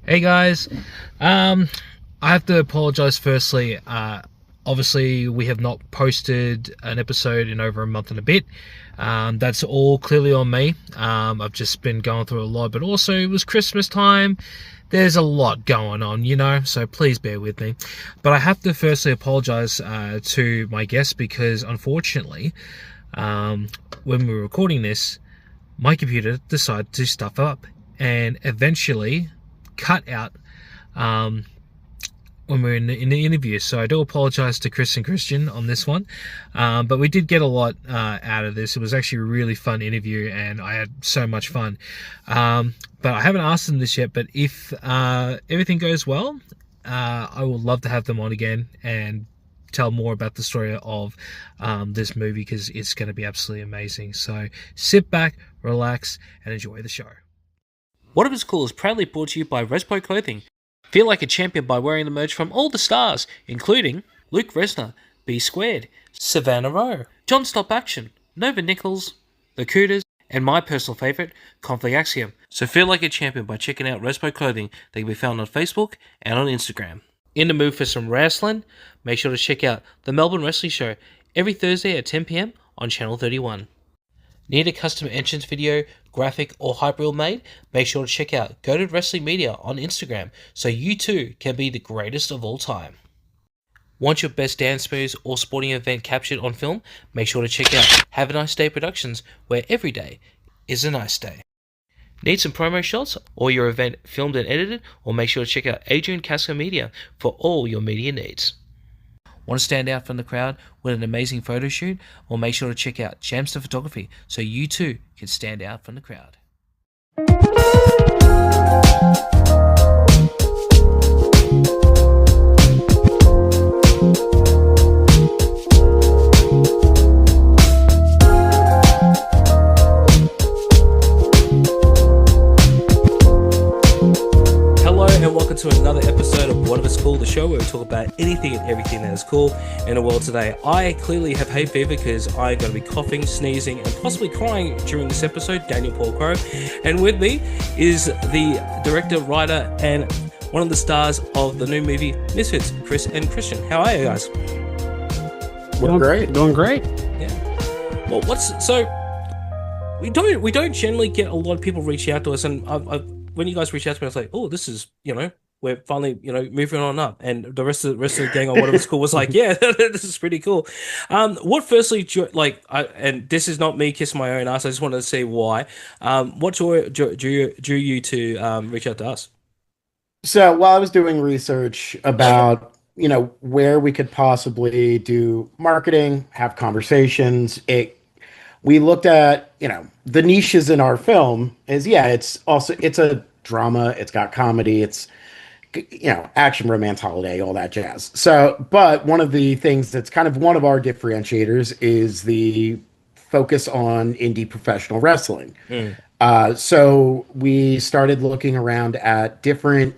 Hey guys, um, I have to apologize firstly. Obviously, we have not posted an episode in over a month and a bit. That's all clearly on me. I've just been going through a lot, but also it was Christmas time. There's a lot going on, so please bear with me. But I have to firstly apologize to my guests because unfortunately, when we were recording this, my computer decided to stuff up and eventually cut out when we were in the interview. So I do apologize to Kris and Christian on this one, but we did get a lot out of this. It was actually a really fun interview and I had so much fun. But I haven't asked them this yet, but if everything goes well, I would love to have them on again and tell more about the story of this movie, because it's going to be absolutely amazing. So sit back, relax, and enjoy the show. What If It's Cool is proudly brought to you by Respo Clothing. Feel like a champion by wearing the merch from all the stars, including Luke Resner, B Squared, Savannah Rowe, John Stop Action, Nova Nichols, The Cooters, and my personal favourite, Conflict Axiom. So feel like a champion by checking out Respo Clothing. They can be found on Facebook and on Instagram. In the mood for some wrestling? Make sure to check out the Melbourne Wrestling Show every Thursday at 10 PM on Channel 31. Need a custom entrance video, graphic, or hyperreel made? Make sure to check out Goated Wrestling Media on Instagram so you too can be the greatest of all time. Want your best dance moves or sporting event captured on film? Make sure to check out Have a Nice Day Productions, where every day is a nice day. Need some promo shots or your event filmed and edited? Or make sure to check out Adrian Casco Media for all your media needs. Want to stand out from the crowd with an amazing photo shoot? Or make sure to check out Jamster Photography so you too can stand out from the crowd. And welcome to another episode of What If It's Cool, the show where we talk about anything and everything that is cool in the world today. I clearly have hay fever because I'm going to be coughing, sneezing, and possibly crying during this episode, Daniel-Paul Crowe. And with me is the director, writer, and one of the stars of the new movie Misfits, Kris and Christian. How are you guys? Doing great. Yeah. Well, we don't generally get a lot of people reaching out to us, and when you guys reached out to me, I was like, oh, this is, we're finally, moving on up. And the rest of the gang on What If It's Cool was like, yeah, this is pretty cool. What firstly, and this is not me kissing my own ass, I just wanted to say why. What drew you to reach out to us? So while I was doing research about, where we could possibly do marketing, have conversations, we looked at, the niches in our film is, it's a drama, it's got comedy, it's, action, romance, holiday, all that jazz. So, but one of the things that's kind of one of our differentiators is the focus on indie professional wrestling. So we started looking around at different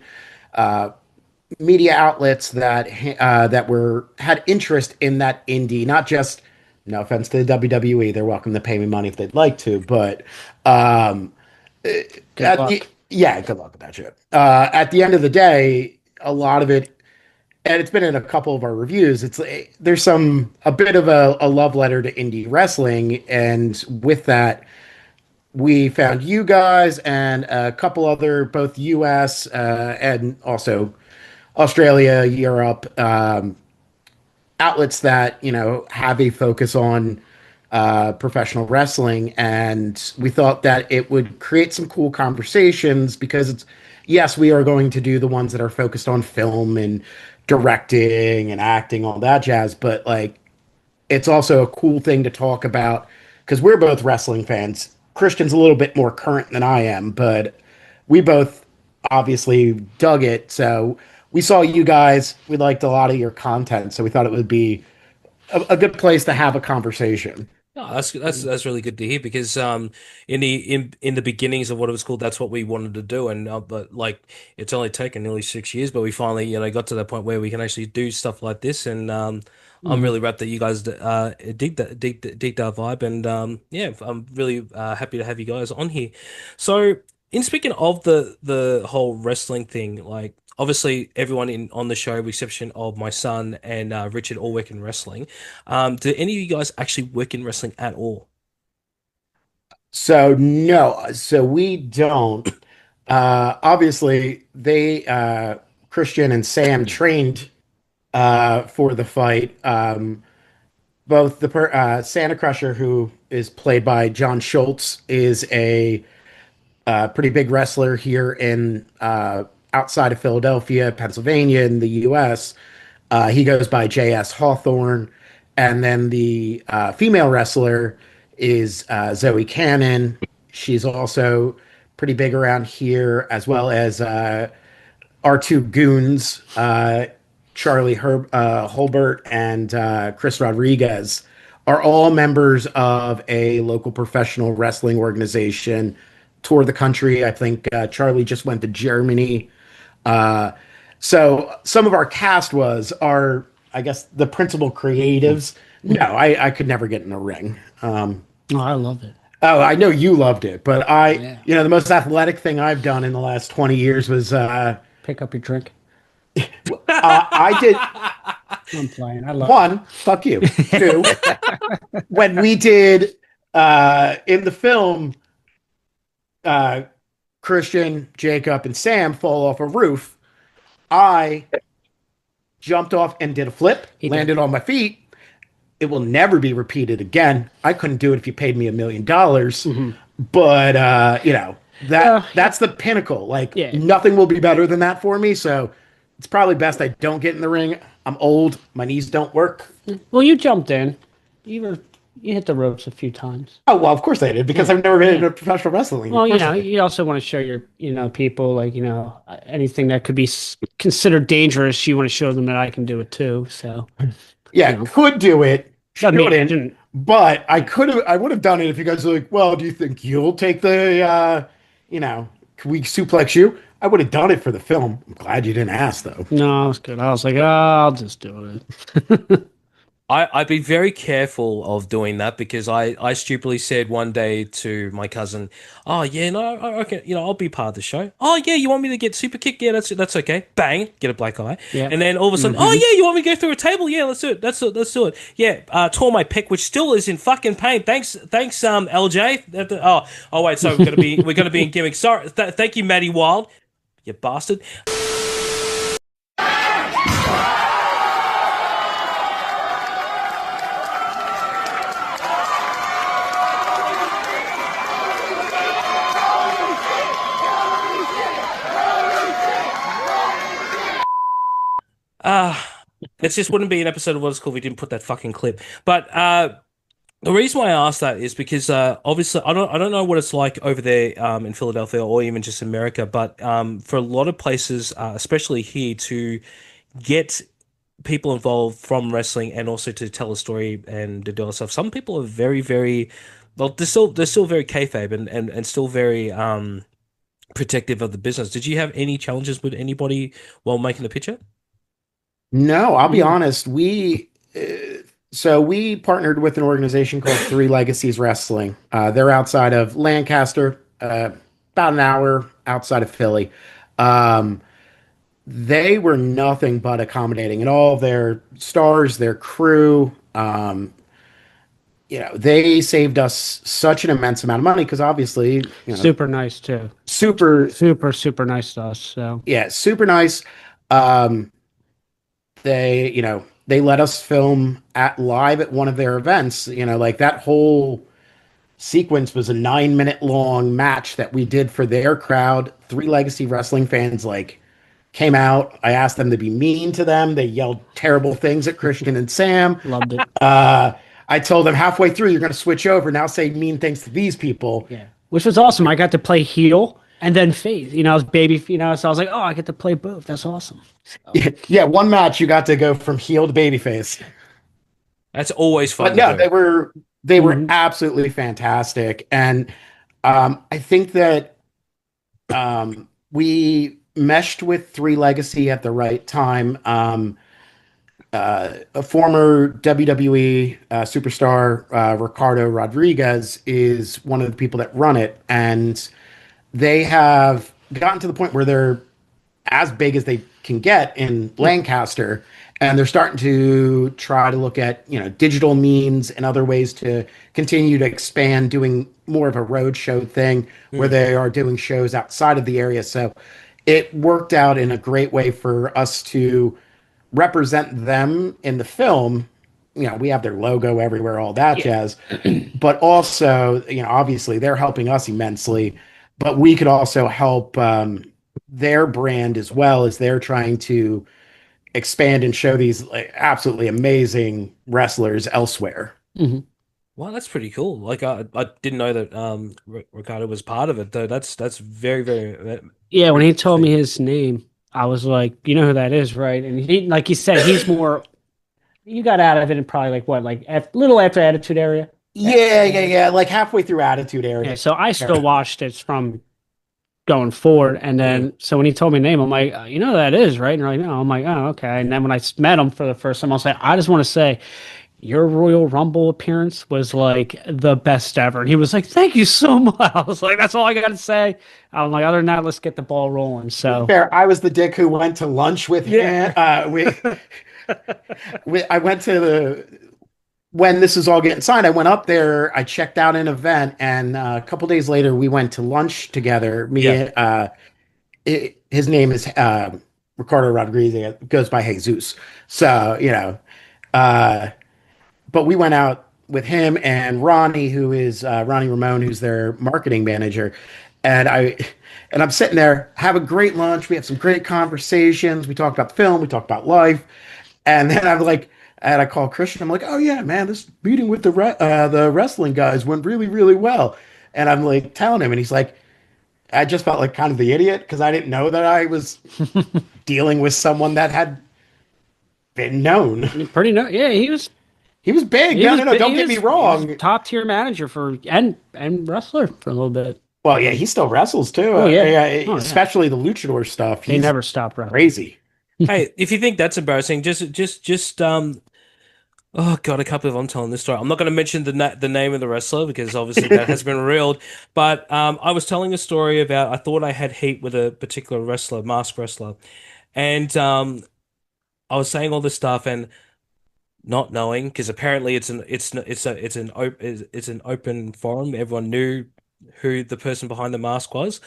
media outlets that had interest in that indie, not just, no offense to the WWE, they're welcome to pay me money if they'd like to, but good luck with that shit. At the end of the day, a lot of it, and it's been in a couple of our reviews, there's a bit of a love letter to indie wrestling, and with that, we found you guys and a couple other, both US and also Australia, Europe, outlets that have a focus on professional wrestling, and we thought that it would create some cool conversations because yes, we are going to do the ones that are focused on film and directing and acting, all that jazz, but it's also a cool thing to talk about because we're both wrestling fans. Christian's a little bit more current than I am, but we both obviously dug it, so we saw you guys. We liked a lot of your content, so we thought it would be a good place to have a conversation. No, that's really good to hear because in the beginnings of What It Was Called, that's what we wanted to do, and but it's only taken nearly 6 years, but we finally got to that point where we can actually do stuff like this, and I'm really wrapped that you guys dig that vibe, and I'm really happy to have you guys on here. So In speaking of the whole wrestling thing, like obviously everyone in on the show, with exception of my son and Richard, all work in wrestling. Do any of you guys actually work in wrestling at all? So no, so we don't. Obviously, they Christian and Sam trained for the fight. Both Santa Crusher, who is played by John Schultz, is a pretty big wrestler here in outside of Philadelphia, Pennsylvania, in the U.S. He goes by J.S. Hawthorne, and then the female wrestler is Zoe Cannon. She's also pretty big around here, as well as our two goons, Holbert and Chris Rodriguez, are all members of a local professional wrestling organization. Tour the country. I think Charlie just went to Germany. Uh, so some of our cast was our, I guess, the principal creatives. No, I could never get in a ring. Oh, I love it. Oh, I know you loved it, but Yeah. the most athletic thing I've done in the last 20 years was Pick up your drink. I did I'm playing. I love one, fuck you. Two, when we did in the film, uh, Christian, Jacob, and Sam fall off a roof. I jumped off and did a flip, He did. landed on my feet. It will never be repeated again. I couldn't do it if you paid me $1 million. But that's the pinnacle. Like Yeah. nothing will be better than that for me. So it's probably best I don't get in the ring. I'm old. My knees don't work. Well, you jumped in. You hit the ropes a few times. Oh well, of course I did because I've never been in a professional wrestling. Well, Of course I did. you also want to show your, people like, anything that could be considered dangerous. You want to show them that I can do it too. So, Yeah, you know, could do it, I mean, I shouldn't, didn't. but I would have done it if you guys were like, well, do you think you'll take the, can we suplex you? I would have done it for the film. I'm glad you didn't ask though. No, I was good. I was like, oh, I'll just do it. I'd be very careful of doing that because I stupidly said one day to my cousin, "Oh yeah, no, I reckon I'll be part of the show." "Oh yeah, you want me to get super kick? Yeah, that's okay." Bang, get a black eye, Yeah. and then all of a sudden, "Oh Hmm. yeah, you want me to go through a table? Yeah, let's do it. Let's do it." Yeah, tore my pec, which still is in fucking pain. Thanks, LJ. Oh wait, so we're gonna be in gimmick. Sorry, thank you, Matty Wild, you bastard. It just wouldn't be an episode of What Is Cool if we didn't put that fucking clip. But the reason why I asked that is because obviously I don't know what it's like over there in Philadelphia or even just America, but for a lot of places, especially here, to get people involved from wrestling and also to tell a story and to do all stuff. Some people are very, very well. They're still very kayfabe and still very protective of the business. Did you have any challenges with anybody while making the picture? No, I'll be Mm. honest. We partnered with an organization called Three Legacies Wrestling. They're outside of Lancaster, about an hour outside of Philly. Um, they were nothing but accommodating, and all their stars, their crew. They saved us such an immense amount of money because obviously, Super nice too. super, Super, super nice to us. So, yeah, super nice. Um, they let us film at live at one of their events. Like that whole sequence was a 9 minute long match that we did for their crowd. Three Legacy Wrestling fans like came out. I asked them to be mean to them. They yelled terrible things at Christian and Sam. loved it. I told them halfway through, you're going to switch over. Now say mean things to these people. Yeah. Which was awesome. I got to play heel and then face. I was baby, so I was like, oh, I get to play both. That's awesome. So, Yeah, one match you got to go from heel to babyface. That's always fun But to no, do. they were mhm. absolutely fantastic. And I think that we meshed with Three Legacy at the right time. A former WWE superstar, Ricardo Rodriguez, is one of the people that run it, and they have gotten to the point where they're as big as they can get in Lancaster, and they're starting to try to look at digital means and other ways to continue to expand, doing more of a road show thing where they are doing shows outside of the area. So it worked out in a great way for us to represent them in the film. We have their logo everywhere, all that jazz. But also, obviously they're helping us immensely, but we could also help their brand as well as they're trying to expand and show these absolutely amazing wrestlers elsewhere. Mhm. Wow, that's pretty cool. Like I didn't know that Ricardo was part of it though. That's very very Yeah, when very he told me interesting. his name, I was like, you know who that is, right? And he, like you said, he's more. You got out of it in probably like what, like little after Attitude Area. Yeah. Like halfway through Attitude Yeah, Area. so I still watched it from going forward, and then so when he told me the name, I'm like, you know who that is, right? And they're like, no, I'm like, oh, okay. And then when I met him for the first time, I was like, I just want to say, your Royal Rumble appearance was like the best ever. And he was like, thank you so much. I was like, that's all I got to say. I'm like, other than that, let's get the ball rolling. So Fair. I was the dick who went to lunch with him. I went to when this is all getting signed, I went up there, I checked out an event, and a couple days later, we went to lunch together. Yeah. His name is Ricardo Rodriguez. It goes by Jesus. So, uh, but we went out with him and Ronnie, who is Ronnie Ramon, who's their marketing manager. And I'm sitting there, have a great lunch. We had some great conversations. We talked about the film, we talked about life. And then I'm like, and I call Christian. I'm like, oh yeah, man, this meeting with the wrestling guys went really, really well. And I'm like telling him, and he's like, I just felt like kind of the idiot because I didn't know that I was dealing with someone that had been known. pretty no, yeah, he was. He was big. He No, was. no, no. Don't get me He was wrong. top tier manager for and wrestler for a little bit. Well, yeah, he still wrestles too. Oh yeah. Yeah, Oh yeah. especially the luchador stuff. They He's never stop wrestling. crazy. Hey, if you think that's embarrassing, just oh God, I can't believe I'm telling this story. I'm not going to mention the name of the wrestler because obviously that has been revealed. But I was telling a story about I thought I had heat with a particular wrestler, masked wrestler, and I was saying all this stuff and not knowing because apparently it's an open forum. Everyone knew who the person behind the mask was.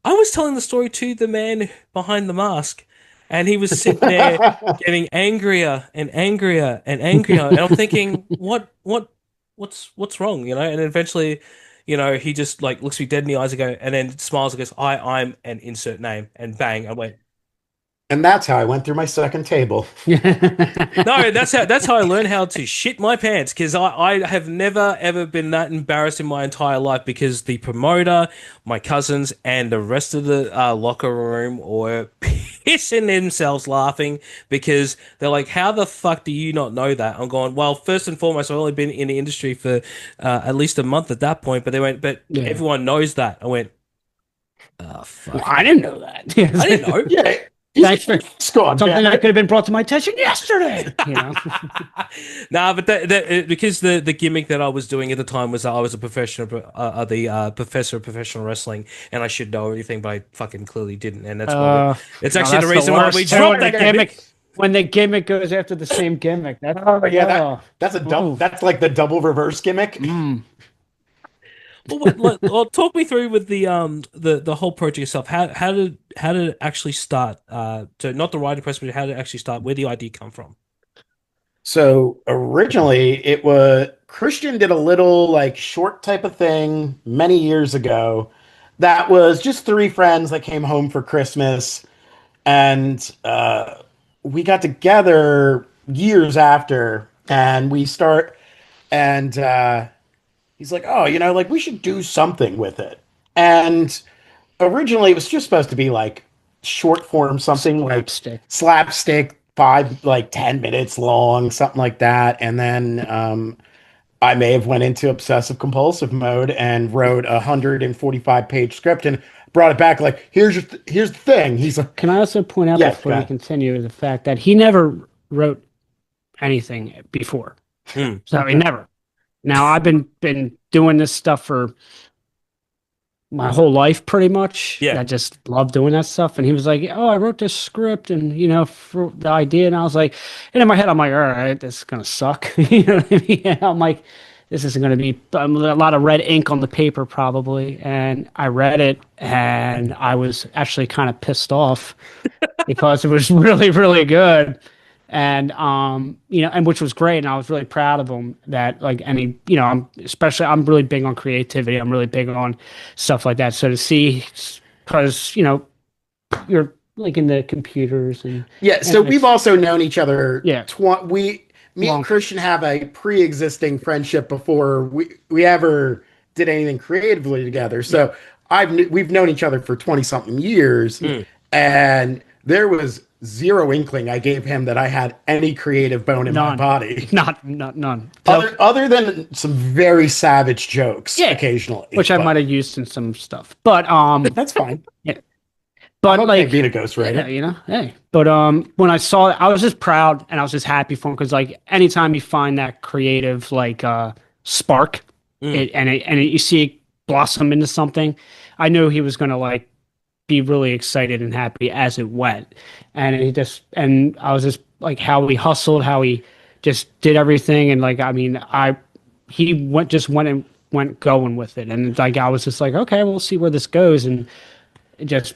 I was telling the story to the man behind the mask, and he was sitting there getting angrier and angrier and angrier. And I'm thinking, what's wrong, And eventually, he just like looks me dead in the eyes and and then smiles and goes, I'm an insert name, and bang, I went. And that's how I went through my second table. No, that's how I learned how to shit my pants because I have never ever been that embarrassed in my entire life because the promoter, my cousins, and the rest of the locker room were pissing themselves laughing because they're like, "How the fuck do you not know that?" I'm going, "Well, first and foremost, I've only been in the industry for at least a month at that point." But they went, "But Yeah. everyone knows that." I went, "Oh fuck, Well, I didn't know that. I didn't know." Yeah. Thanks for Scott. something that could have been brought to my attention yesterday. Nah, but because the gimmick that I was doing at the time was that I was a professional, the professor of professional wrestling, and I should know everything, but I fucking clearly didn't, and that's why it's actually that's the reason why we worst, too, dropped when that the gimmick. When the gimmick goes after the same gimmick. That's, That's a double. That's like the double reverse gimmick. Well, talk me through with the whole project itself. How did it actually start? So not the writing process, but how did it actually start? Where did the idea come from? So originally, it was Christian did a little like short type of thing many years ago. That was just three friends that came home for Christmas, and we got together years after, and we start and. He's like, oh, like we should do something with it. And originally it was just supposed to be like short form, something like slapstick, 10 minutes long, something like that. And then I may have went into obsessive compulsive mode and wrote a 145-page script and brought it back like, here's the thing. He's like, can I also point out before we continue the fact that he never wrote anything before. So he never. Now I've been doing this stuff for my whole life pretty much. Yeah. I just love doing that stuff. And he was like, "Oh, I wrote this script and for the idea." And I was like, and in my head, I'm like, "All right, this is gonna suck." You know what I mean? And I'm like, "This isn't gonna be a lot of red ink on the paper probably." And I read it and I was actually kind of pissed off because it was really, really good. And and which was great, and I was really proud of him that like any, I'm really big on creativity. I'm really big on stuff like that. So to see, because you're like in the computers and Yeah, so we've also known each other. Yeah. Me and Christian have a pre-existing friendship before we ever did anything creatively together. So we've known each other for 20 something years, and there was zero inkling I gave him that I had any creative bone in my body. None. Other than some very savage jokes occasionally, which I might have used in some stuff, but that's fine. Yeah. But I'm like okay being a ghostwriter, hey. But when I saw it, I was just proud and I was just happy for him because like anytime you find that creative like spark, you see it blossom into something, I knew he was gonna like be really excited and happy as it went, and I was just like how he hustled, how he just did everything, and like he went going with it, and like I was just like, okay, we'll see where this goes, and it just.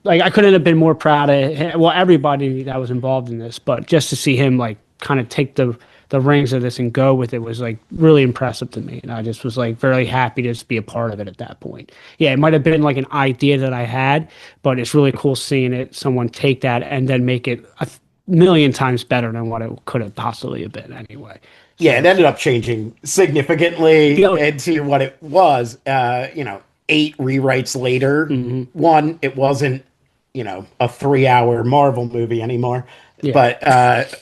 Like I couldn't have been more proud of him, well, everybody that was involved in this, but just to see him like kind of take the reins of this and go with it was like really impressive to me, and I just was like very happy to just be a part of it at that point. Yeah, it might have been like an idea that I had, but it's really cool seeing someone take that and then make it a million times better than what it could have possibly have been anyway. Yeah, it ended up changing significantly into what it was. 8 rewrites later. One, it wasn't, a 3-hour Marvel movie anymore, but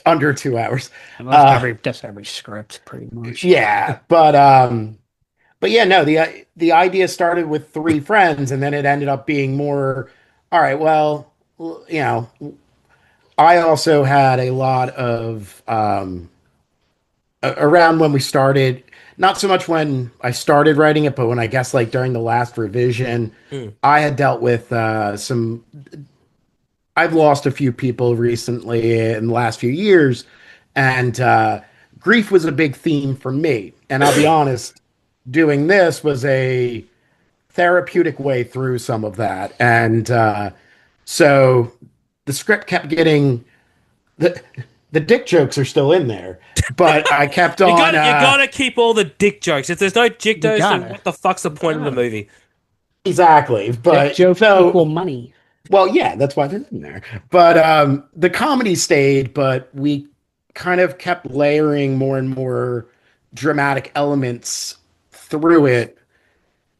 under 2 hours. That's every script, pretty much. Yeah, but yeah, no, the idea started with 3 friends, and then it ended up being more. All right, well, I also had a lot of around when we started. Not so much when I started writing it, but when I guess like during the last revision, I had dealt with I've lost a few people recently in the last few years, and grief was a big theme for me. And I'll be honest, doing this was a therapeutic way through some of that. And so the script kept getting the dick jokes are still in there, but I kept on. You gotta keep all the dick jokes. If there's no dick jokes, then what the fuck's the point of the movie? Exactly, but dick jokes equal money. Well, yeah, that's why they're in there. But the comedy stayed, but we kind of kept layering more and more dramatic elements through it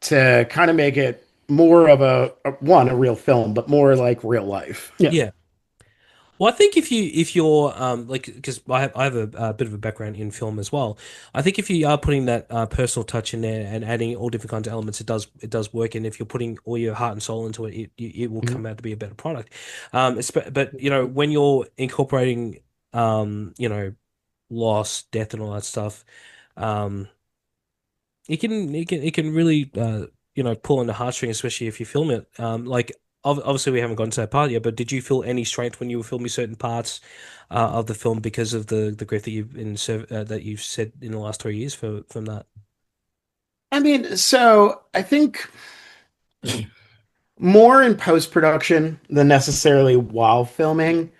to kind of make it more of a real film, but more like real life. Yeah. Well, I think if you're like, because I have a bit of a background in film as well. I think if you are putting that personal touch in there and adding all different kinds of elements, it does work. And if you're putting all your heart and soul into it, it will come out to be a better product. But when you're incorporating loss, death, and all that stuff, it can really pull on the heartstrings, especially if you film it. Obviously, we haven't gone to that part yet, but did you feel any strength when you were filming certain parts of the film because of the grief that you've said in the last 3 years from that? I mean, so I think more in post-production than necessarily while filming.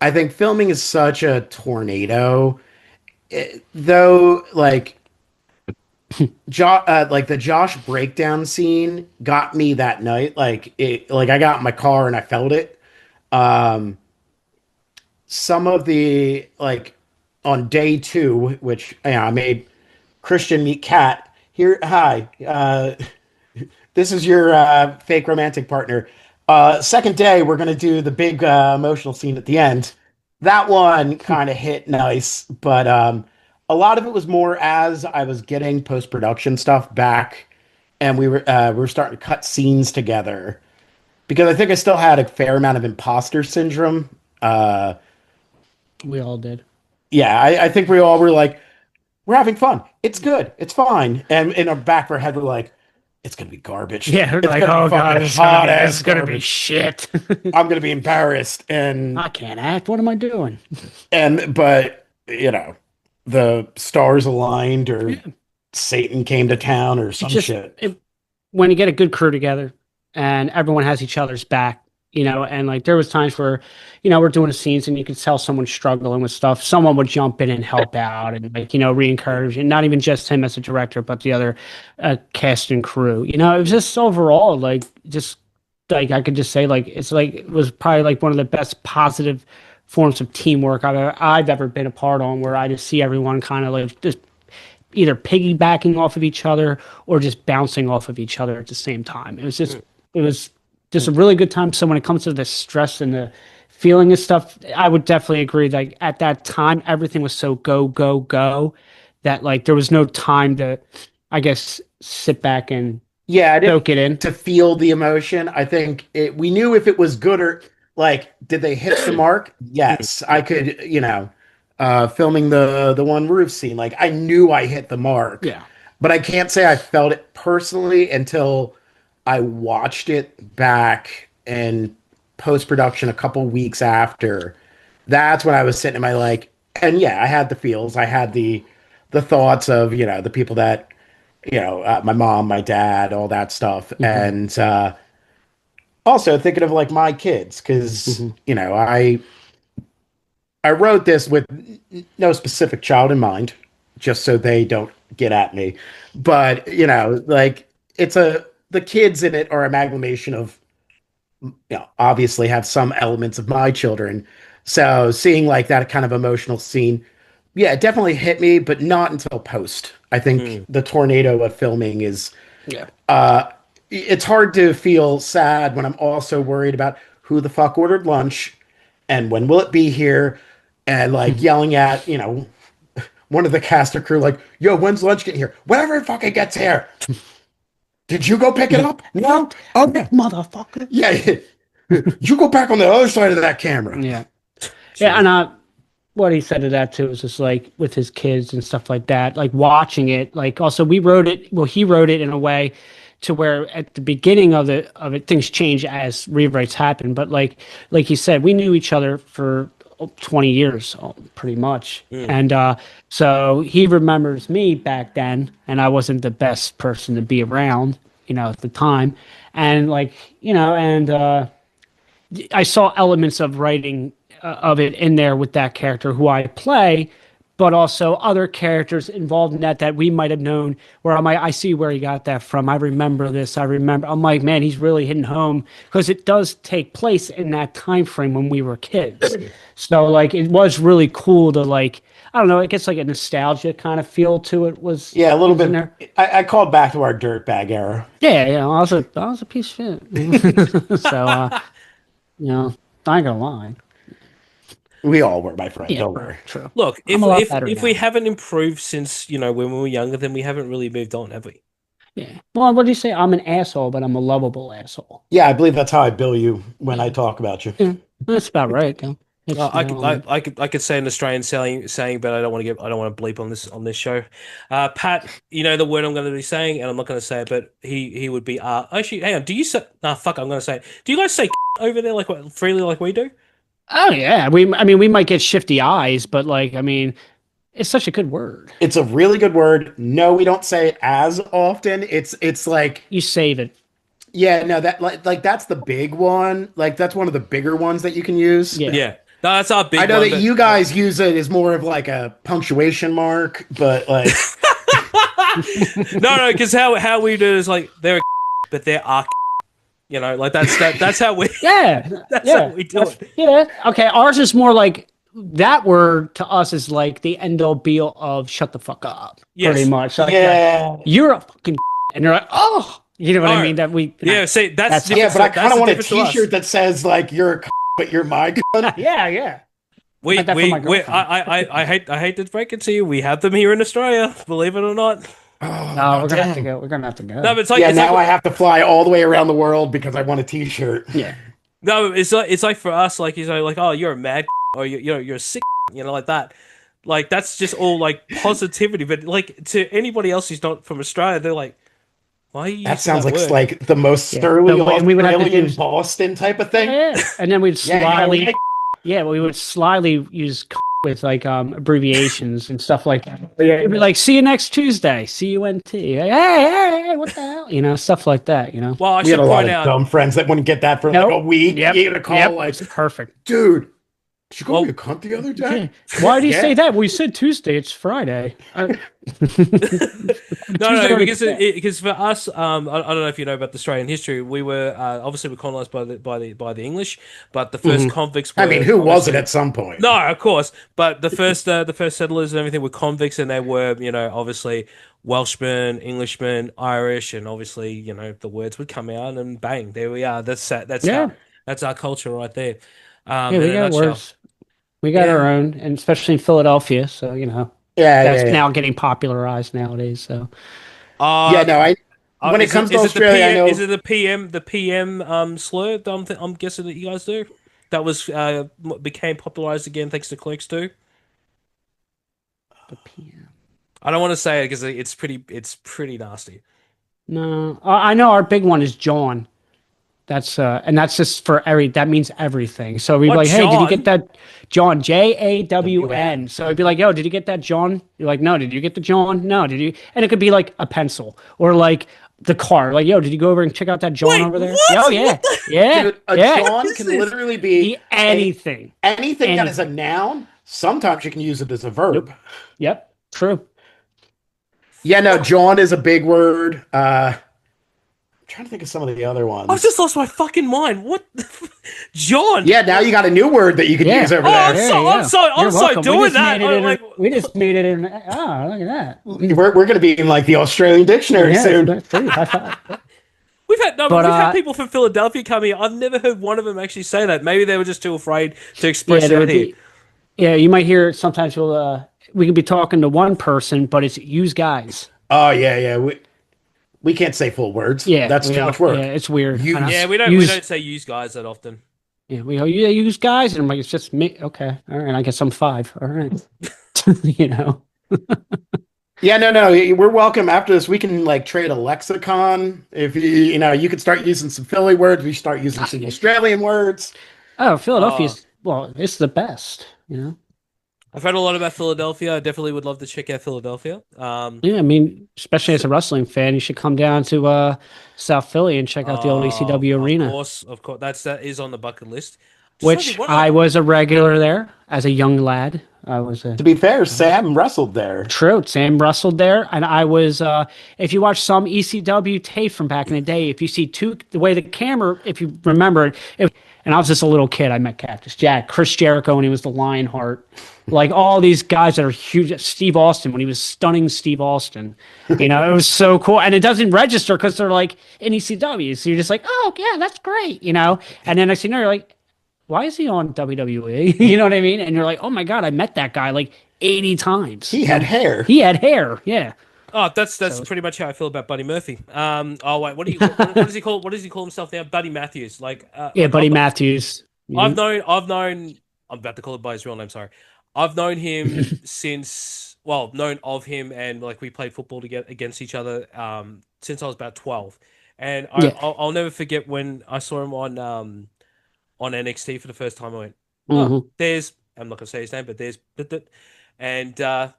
I think filming is such a tornado, though. Like, like the Josh breakdown scene got me that night. Like I got in my car and I felt it. Some of the like on day 2, which I made Christian meet Kat here. Hi, this is your fake romantic partner. Second day, we're gonna do the big emotional scene at the end. That one kind of hit nice, but a lot of it was more as I was getting post-production stuff back, and we were starting to cut scenes together, because I think I still had a fair amount of imposter syndrome. We all did. Yeah, I think we all were like, we're having fun. It's good. It's fine. And in our back of our head, we're like, it's gonna be garbage. Yeah, It's like, gonna oh be god, fucking this hot ass is gonna be garbage. shit. I'm gonna be embarrassed, and I can't act. What am I doing? but the stars aligned, or Yeah. Satan came to town, or It's some just shit. when you get a good crew together and everyone has each other's back, and like there was times where, we're doing scenes and you could tell someone's struggling with stuff. Someone would jump in and help out and like, re-encourage, and not even just him as a director, but the other cast and crew. It was just overall like just like I could just say like it's like it was probably like one of the best positive forms of teamwork I've ever been a part on, where I just see everyone kind of like just either piggybacking off of each other or just bouncing off of each other at the same time. It was just a really good time. So when it comes to the stress and the feeling of stuff, I would definitely agree. Like at that time, everything was so go, go, go that like there was no time to, I guess, sit back and Yeah, I didn't soak it in. to feel the emotion. I think we knew if it was good, or like, did they hit the mark? Yes, I could, filming the one roof scene, like I knew I hit the mark, Yeah. but I can't say I felt it personally until I watched it back in post production a couple weeks after. That's when I was sitting in my like, and yeah, I had the feels, I had the thoughts of the people that my mom, my dad, all that stuff, and also thinking of like my kids, because I wrote this with no specific child in mind, just so they don't get at me. But like the kids in it are amalgamation of obviously have some elements of my children. So seeing like that kind of emotional scene, yeah, it definitely hit me, but not until post. I think the tornado of filming is Yeah. it's hard to feel sad when I'm also worried about who the fuck ordered lunch and when will it be here, and like yelling at one of the cast or crew like, yo, when's lunch getting here? Whenever it fucking gets here. Did you go pick it up? No. Okay. Motherfucker. Yeah. You go back on the other side of that camera. Yeah. Yeah. And what he said to that too was just like with his kids and stuff like that, like watching it, like also he wrote it in a way to where at the beginning of it things change as rewrites happen, but like he said, we knew each other for 20 years pretty much. And so he remembers me back then, and I wasn't the best person to be around at the time, and like and I saw elements of writing of it in there with that character who I play, but also other characters involved in that we might have known. Where I'm like, I see where he got that from. I remember this. I'm like, man, he's really hitting home, because it does take place in that time frame when we were kids. So like, it was really cool to like, I don't know, it gets like a nostalgia kind of feel to it. Was Yeah, a little in bit. there. I called back to our dirtbag era. Yeah, I was a piece of shit. So I ain't gonna lie. We all were, my friend. Yeah, Don't worry. true. Look, I'm a lot if better if now. we haven't improved since when we were younger, then we haven't really moved on, have we? Yeah. Well, what do you say? I'm an asshole, but I'm a lovable asshole. Yeah, I believe that's how I bill you when I talk about you. Yeah, that's about right. Though. I could say an Australian saying, but I don't want to bleep on this show. Pat, you know the word I'm going to be saying, and I'm not going to say it, but he would be actually. Hang on, do you say? Nah, fuck, I'm going to say it. Do you guys say over there like freely like we do? Oh yeah, we might get shifty eyes, but like it's such a good word. It's a really good word. No, we don't say it as often. It's like, You save it. yeah, no, that like that's the big one. Like that's one of the bigger ones that you can use. Yeah. Yeah, no, that's our big. I know one, that but- you guys use it as more of like a punctuation mark, but like no, because how we do it is like they're a but they're our like that's how we Yeah. that's how we do it. Yeah. Okay. Ours is more like that word to us is like the end all be all of shut the fuck up. Yes. Pretty much. Like, yeah, you're a fucking and you're like, oh, you know what I Alright. mean? That we Yeah, see, that's That's- yeah. But I that's kind of the want a difference to us. T-shirt that says like you're a but you're my cunt. yeah. We Like that for my girlfriend. I hate to break it to you. We have them here in Australia, believe it or not. Oh, No, we're gonna have to damn. go. We're gonna have to go. No, but it's like Yeah, it's now like, I have to fly all the way around the world because I want a T-shirt. Yeah. no, it's like for us, like like oh, you're a mad or you're a sick, like that. Like that's just all like positivity. But like to anybody else who's not from Australia, they're like, Why are you That using sounds that word? like the most Yeah. surly And we would have to Australian use Boston type of thing. yeah. And then we'd Yeah, slyly like, yeah, we would slyly use with like abbreviations and stuff like that. Yeah, it'd be like see you next Tuesday, CUNT. Hey, what the hell? Stuff like that, Well, I we had should a lot point of out. dumb friends that wouldn't get that for like Nope. a week. Yep. You get a call Yep. like, It's perfect. dude, did you call me Well, a cunt the other day? Yeah. Why do you Yeah. say that? We said Tuesday. It's Friday. No, because for us, I don't know if you know about the Australian history. We were obviously we're colonized by the English, but the first convicts were I mean, who wasn't obviously at some point? no, of course, but the first settlers and everything were convicts, and they were obviously Welshmen, Englishmen, Irish, and obviously the words would come out, and bang, there we are. Yeah. That's our culture right there. Yeah, In we a got nutshell. worse. We got our Yeah. own, and especially in Philadelphia. So, Yeah, that's yeah. now getting popularized nowadays. So, Yeah, no, when it Is comes to is it the Australia, I PM, know. is it the PM slur that I'm guessing that you guys do? That was became popularized again thanks to Clicks too. the PM. I don't want to say it because it's pretty nasty. No, I know our big one is John. And that's just that means everything. So we'd be What, like, hey, did you John? get that John, Jawn? So I'd be like, yo, did you get that John? You're like, no, did you get the John? No, did you? And it could be like a pencil or like the car. Like, yo, did you go over and check out that John Wait, over there? what? Oh, yeah. What the- Yeah. Dude, a yeah. John is can this? literally be Anything. anything that is a noun. Sometimes you can use it as a verb. Yep. True. Yeah, no, John is a big word. I'm trying to think of some of the other ones. I've just lost my fucking mind. What, John? Yeah, now you got a new word that you can Yeah. use over Oh, there. I'm You're sorry welcome. doing that. We just made it in. Oh, look at that. We're going to be in like the Australian dictionary Yeah, soon. that's pretty. High five. But But, we've had people from Philadelphia come here. I've never heard one of them actually say that. Maybe they were just too afraid to express there it would here. be- Yeah, you might hear sometimes we could be talking to one person, but it's use guys. Oh, yeah. We can't say full words. Yeah, That's we too don't- much work. Yeah, it's weird. Use- I know. Yeah, we don't Use- say use guys that often. Yeah, we go. Yeah, use guys, and I'm like, it's just me. Okay, all right. I guess I'm 5. All right. Yeah, no. We're welcome. After this, we can like trade a lexicon. If you could start using some Philly words. We start using some Australian words. Oh, Philadelphia's it's the best. I've heard a lot about Philadelphia. I definitely would love to check out Philadelphia. Yeah, I mean, especially as a wrestling fan, you should come down to South Philly and check out the old ECW arena. Of course, that is on the bucket list. Which I was a regular there as a young lad. I was To be fair, Sam wrestled there. True. Sam wrestled there, and I was. If you watch some ECW tape from back in the day, if you see the way the camera, if you remember it, and I was just a little kid, I met Cactus Jack, Chris Jericho, when he was the Lionheart, like all these guys that are huge. Steve Austin when he was stunning Steve Austin, it was so cool, and it doesn't register because they're like in ECW, so you're just like, oh yeah, that's great, and then next thing you know, you're like, why is he on WWE? You know what I mean? And you're like, oh my God, I met that guy like 80 times. He had hair. He had hair, yeah. Oh, that's pretty much how I feel about Buddy Murphy. Oh wait, what does he call himself now? Buddy Matthews. Buddy Matthews. I've known. I'm about to call it by his real name. Sorry, I've known him known of him, and like we played football together against each other since I was about 12, and I'll never forget when I saw him on NXT for the first time. I went, I'm not gonna say his name, but and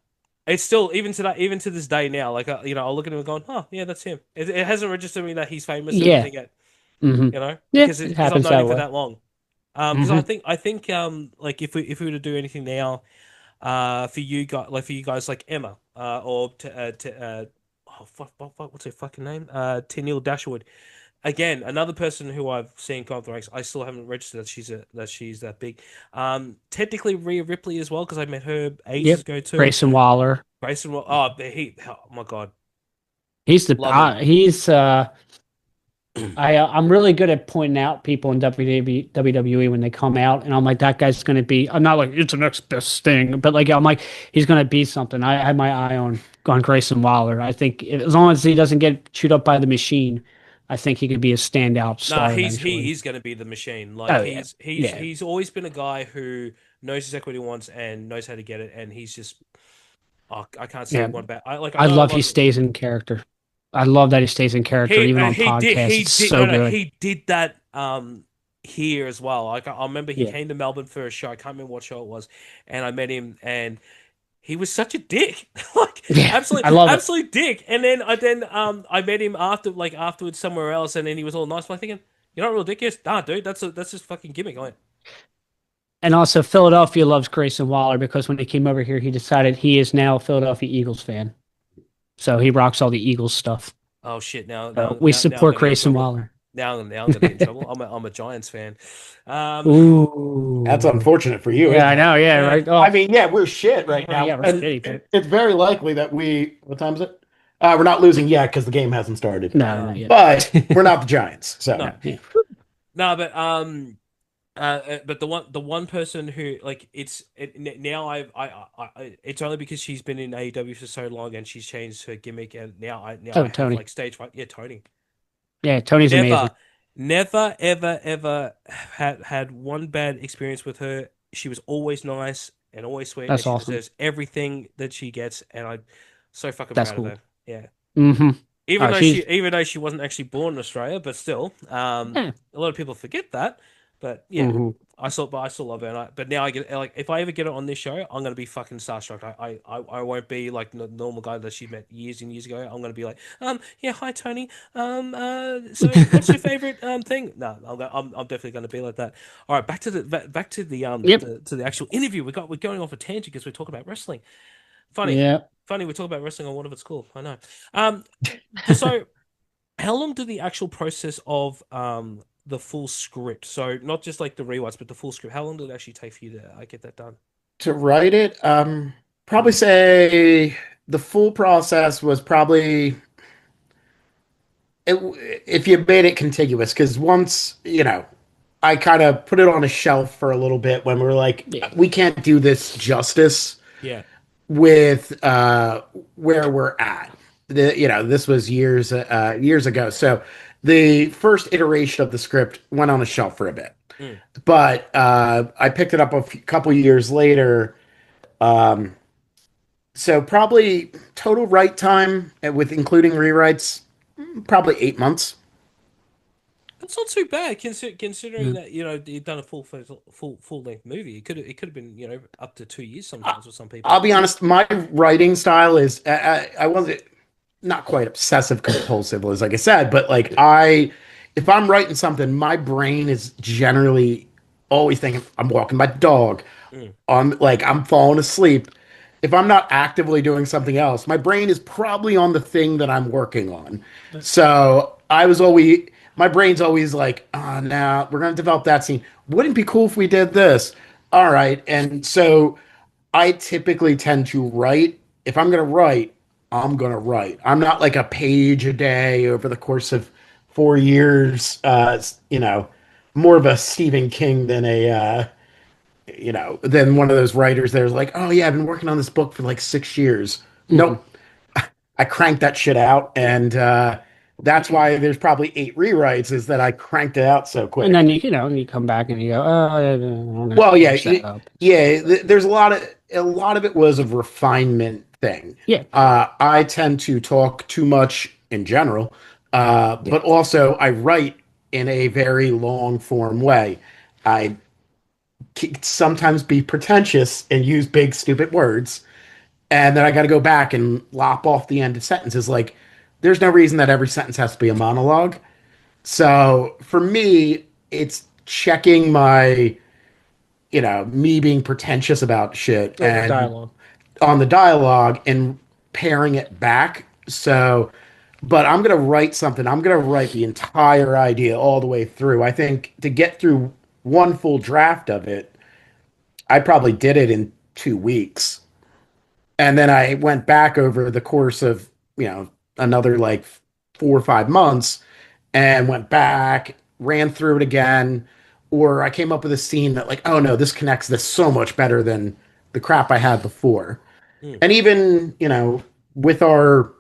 it's still even to this day now. Like I'll look at him and go, oh yeah, that's him. It hasn't registered me that he's famous. Or anything yet, because it I've happens known him that for way. that long. Because I think like if we were to do anything now, for you guys like Emma, or what's her fucking name? Tenille Dashwood. Again, another person who I've seen come up the ranks. I still haven't registered that she's that big. Technically Rhea Ripley as well, because I met her ages ago too. Grayson Waller. Oh my God. He's I'm really good at pointing out people in WWE when they come out, and I'm like, that guy's going to be. I'm not like it's the next best thing, but like I'm like he's going to be something. I have my eye on Grayson Waller. I think as long as he doesn't get chewed up by the machine, I think he could be a standout star. No, he's going to be the machine. Like he's always been a guy who knows exactly what he wants and knows how to get it, and he's just I can't say one bad. I love he stays in character. I love that he stays in character even on podcasts. It's so good. He did that here as well. Like I remember he Yeah. came to Melbourne for a show. I can't remember what show it was, and I met him, and he was such a dick, like Yeah, I love it. absolute dick. And then I met him afterwards somewhere else, and then he was all nice. I'm like thinking, you're not a real dick, yes? Nah, dude, that's just fucking gimmick. I went, And also, Philadelphia loves Grayson Waller because when he came over here, he decided he is now a Philadelphia Eagles fan. So he rocks all the Eagles stuff. oh shit, We support Grayson Waller. Now I'm gonna get in trouble. I'm a Giants fan. Ooh, That's unfortunate for you. Yeah, I know. Yeah, right. Oh, I mean, yeah, we're shit right now. yeah, we're And shitty, but- it's very likely that what time is it? We're not losing yet because the game hasn't started. no, not yet. But we're not the Giants. So No. Yeah. No, but the one person who like now it's only because she's been in AEW for so long and she's changed her gimmick and now I have Tony. like stage fright. Yeah, Tony. Yeah, Tony's amazing. Never ever had one bad experience with her. She was always nice and always sweet. That's and she awesome. deserves everything that she gets, and I'm so fucking That's proud cool. of her. Yeah. Mm-hmm. Even though she wasn't actually born in Australia, but still, Yeah. a lot of people forget that. But yeah, Mm-hmm. I still love her. But now I get like, if I ever get her on this show, I'm gonna be fucking starstruck. I won't be like the normal guy that she met years and years ago. I'm gonna be like, yeah, hi Tony. So what's your favorite thing? No, I'm definitely gonna be like that. All right, back to the Yep. to the actual interview. We're going off a tangent because we're talking about wrestling. Funny. Yeah. Funny, we talk about wrestling on one of its cool. I know. So how long did the actual process of the full script? So not just like the rewrites, but the full script. How long did it actually take for you to get that done? to write it, probably say the full process was probably if you made it contiguous, because once, I kind of put it on a shelf for a little bit when we were like, Yeah. we can't do this justice Yeah. with where we're at. This was years ago. So the first iteration of the script went on a shelf for a bit. Mm. But I picked it up a couple years later. So probably total write time with including rewrites, probably 8 months. That's not too bad considering that you've done a full length movie. It could have been up to 2 years sometimes for some people. I'll be honest, my writing style is I wasn't not quite obsessive compulsive, as like I said, but like if I'm writing something, my brain is generally always thinking I'm walking my dog. I'm falling asleep. If I'm not actively doing something else, my brain is probably on the thing that I'm working on. So my brain's always like, oh, now we're going to develop that scene. Wouldn't it be cool if we did this? All right. And so I typically tend to write. If I'm going to write, I'm going to write. I'm not like a page a day over the course of 4 years. More of a Stephen King than than one of those writers that are like, oh yeah, I've been working on this book for like 6 years. Nope. I cranked that shit out. And that's why there's probably 8 rewrites, is that I cranked it out so quick. And then you come back and you go, oh, well, there's a lot of it was a refinement thing. Yeah. I tend to talk too much in general, but also I write in a very long form way. I sometimes be pretentious and use big stupid words, and then I got to go back and lop off the end of sentences. Like, there's no reason that every sentence has to be a monologue. So for me, it's checking my me being pretentious about shit and dialogue. On the dialogue and paring it back. So, but I'm going to write something. I'm going to write the entire idea all the way through. I think to get through one full draft of it, I probably did it in 2 weeks. And then I went back over the course of, another like 4 or 5 months and went back, ran through it again. Or I came up with a scene that like, oh no, this connects this so much better than the crap I had before. And even, with our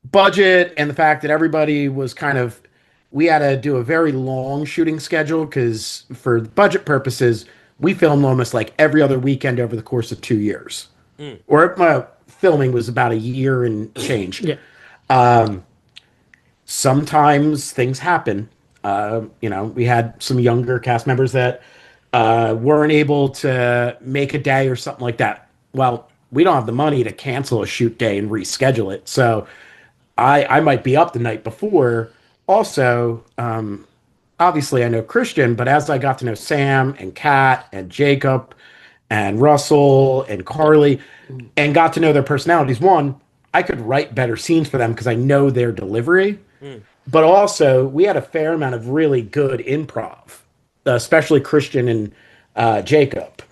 budget and the fact that everybody was we had to do a very long shooting schedule because for budget purposes, we filmed almost like every other weekend over the course of 2 years. Or my filming was about a year and change. Yeah. Um, Sometimes things happen. We had some younger cast members that weren't able to make a day or something like that. Well, we don't have the money to cancel a shoot day and reschedule it. So I might be up the night before. Also, obviously I know Christian, but as I got to know Sam and Kat and Jacob and Russell and Carly and got to know their personalities, one, I could write better scenes for them because I know their delivery. But also, we had a fair amount of really good improv, especially Christian and Jacob.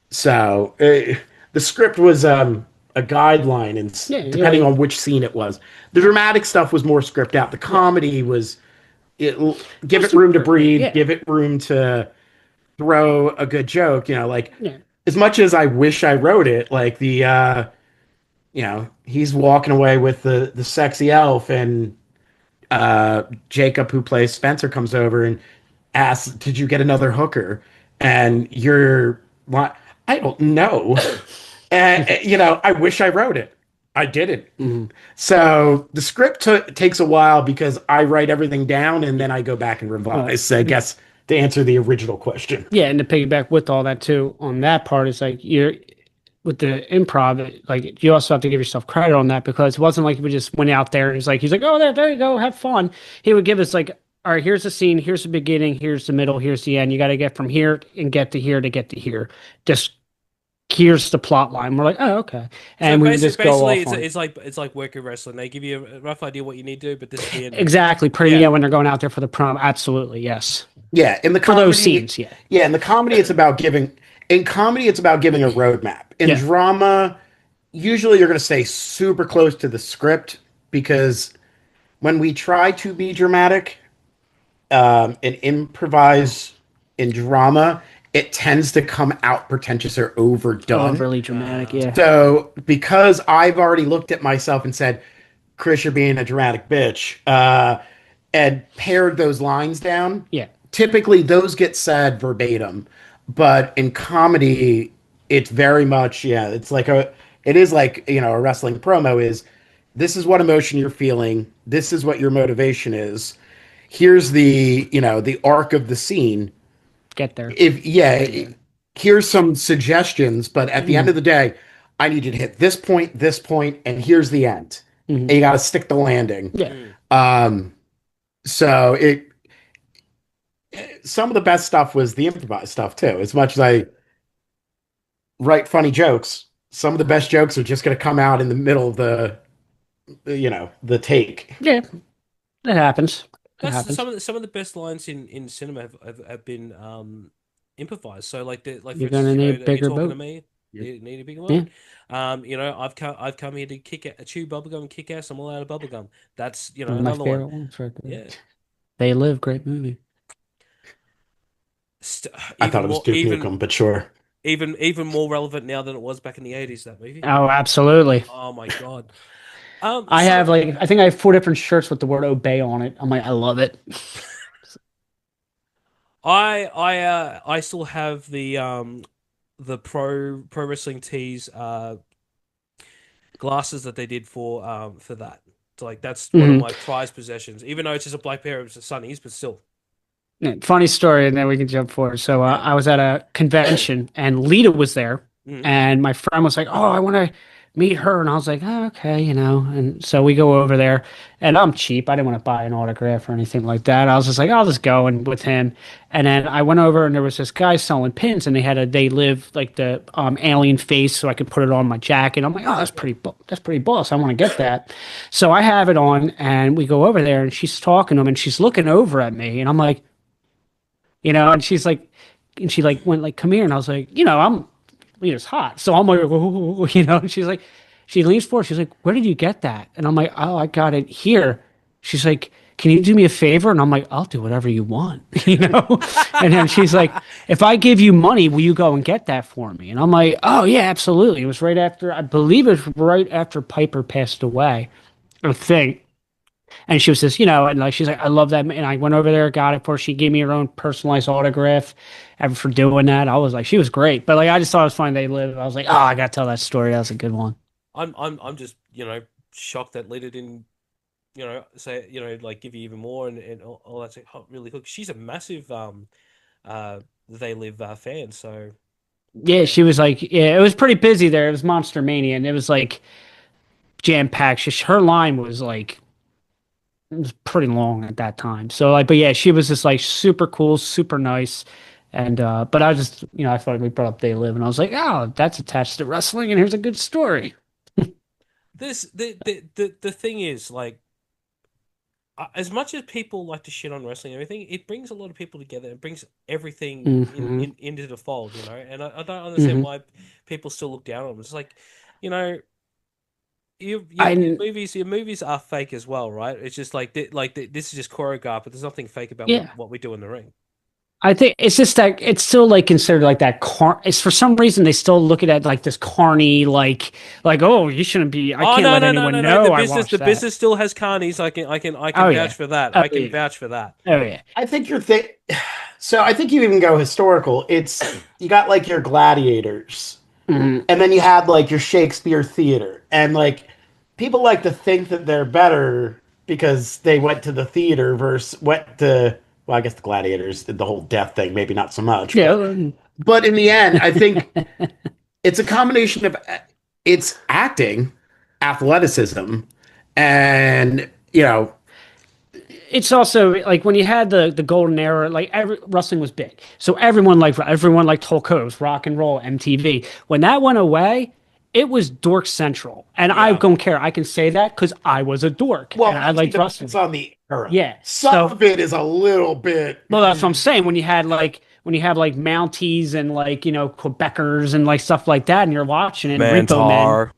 So the script was a guideline, and depending on which scene it was, the dramatic stuff was more script out. The comedy was give it room to breathe, give it room to throw a good joke. As much as I wish I wrote it, like he's walking away with the sexy elf, and Jacob, who plays Spencer, comes over and asks, "Did you get another hooker?" And you're like, "I don't know." And I wish I wrote it. I didn't. So the script takes a while because I write everything down and then I go back and revise. I guess to answer the original question. Yeah, and to piggyback with all that too, on that part is like you're with the improv, like you also have to give yourself credit on that because it wasn't like we just went out there and he's like, oh, there you go, have fun. He would give us like, all right, here's the scene, here's the beginning, here's the middle, here's the end. You got to get from here and get to here to get to here. Just here's the plot line. We're like, oh, okay, and so we just go off. It's like working wrestling. They give you a rough idea what you need to do, but this is the end. Exactly. When they're going out there for the prom. Absolutely, yes. Yeah, in the comedy, for those scenes, yeah. Yeah, in the comedy, it's about giving. In comedy, it's about giving a roadmap. In drama, usually you're going to stay super close to the script because when we try to be dramatic and improvise in drama, it tends to come out pretentious or overdone. Overly dramatic, yeah. So because I've already looked at myself and said, Kris, you're being a dramatic bitch, and pared those lines down, typically those get said verbatim. But in comedy, it's very much, it's like it is like, a wrestling promo is, this is what emotion you're feeling. This is what your motivation is. Here's the, the arc of the scene. Get there. Here's some suggestions, but at the end of the day, I need you to hit this point, and here's the end. And you got to stick the landing. So some of the best stuff was the improvised stuff too. As much as I write funny jokes, some of the best jokes are just going to come out in the middle of the take. Yeah, that happens. Some of the best lines in cinema have been improvised. So you're gonna need bigger boat. To me, you need a bigger one. Yeah. I've come here to chew bubblegum and kick ass. I'm all out of bubblegum. That's one of my favorite ones right there. Yeah. They Live, great movie. I thought it was Duke Nukem, but sure. Even more relevant now than it was back in the 80s, that movie. Oh, absolutely. Oh my God. I think I have 4 different shirts with the word obey on it. I'm like, I love it. I still have the pro wrestling tees glasses that they did for that. So like that's one of my prized possessions. Even though it's just a black pair of sunnies, but still. Yeah, funny story, and then we can jump forward. So I was at a convention, and Lita was there, and my friend was like, "Oh, I want to meet her," and I was like, "Oh, okay, And so we go over there, and I'm cheap. I didn't want to buy an autograph or anything like that. I was just like, I'll just go and with him. And then I went over, and there was this guy selling pins, and they had a "They Live" like the alien face, so I could put it on my jacket. I'm like, oh, that's pretty boss. I want to get that. So I have it on, and we go over there, and she's talking to him, and she's looking over at me, and I'm like. And she's like, and she went like, come here. And I was like, I'm Lita's hot. So I'm like, and she's like, she leans forward. She's like, where did you get that? And I'm like, oh, I got it here. She's like, can you do me a favor? And I'm like, I'll do whatever you want, And then she's like, if I give you money, will you go and get that for me? And I'm like, oh yeah, absolutely. It was right after, I believe it was right after Piper passed away, I think. And she was just, and like she's like, I love that. And I went over there, got it for her. She gave me her own personalized autograph for doing that. I was like, she was great. But I just thought it was funny They Live. I was like, oh, I gotta tell that story. That was a good one. I'm just, shocked that Lita didn't, say, like give you even more and all that's really cool. She's a massive They Live fan, so Yeah, she was like, yeah, it was pretty busy there. It was Monster Mania, and it was like jam packed. Her line was like it was pretty long at that time. So like, but yeah, she was just like super cool, super nice. And but I was just, I thought we brought up They Live, and I was like, oh, that's attached to wrestling, and here's a good story. the thing is, like, as much as people like to shit on wrestling and everything, it brings a lot of people together. It brings everything into the fold, And I don't understand why people still look down on them. It's like, you know, your movies are fake as well, right? It's just like this is just choreographed, but there's nothing fake about Yeah. what we do in the ring. I think it's just that it's still like considered like that it's for some reason they still look at it like this carny like oh you shouldn't be I can't let anyone know the business still has carnies. I can vouch for that. I can vouch for that. Oh yeah. I think so I think you even go historical. You got like your gladiators, and then you had like your Shakespeare theater, and like people like to think that they're better because they went to the theater versus went to. Well, I guess the gladiators did the whole death thing, maybe not so much. Yeah. But in the end, I think it's a combination of it's acting, athleticism, and it's also like when you had the golden era, like wrestling was big, so everyone liked Hulk Hogan's Rock and Roll, MTV. When that went away, it was dork central, and I don't care. I can say that because I was a dork. Well, and I liked wrestling. It's on the era. Yeah, some of it is a little bit. Well, that's what I'm saying. When you have like Mounties and like Quebecers and like stuff like that, and you're watching it, Mantar.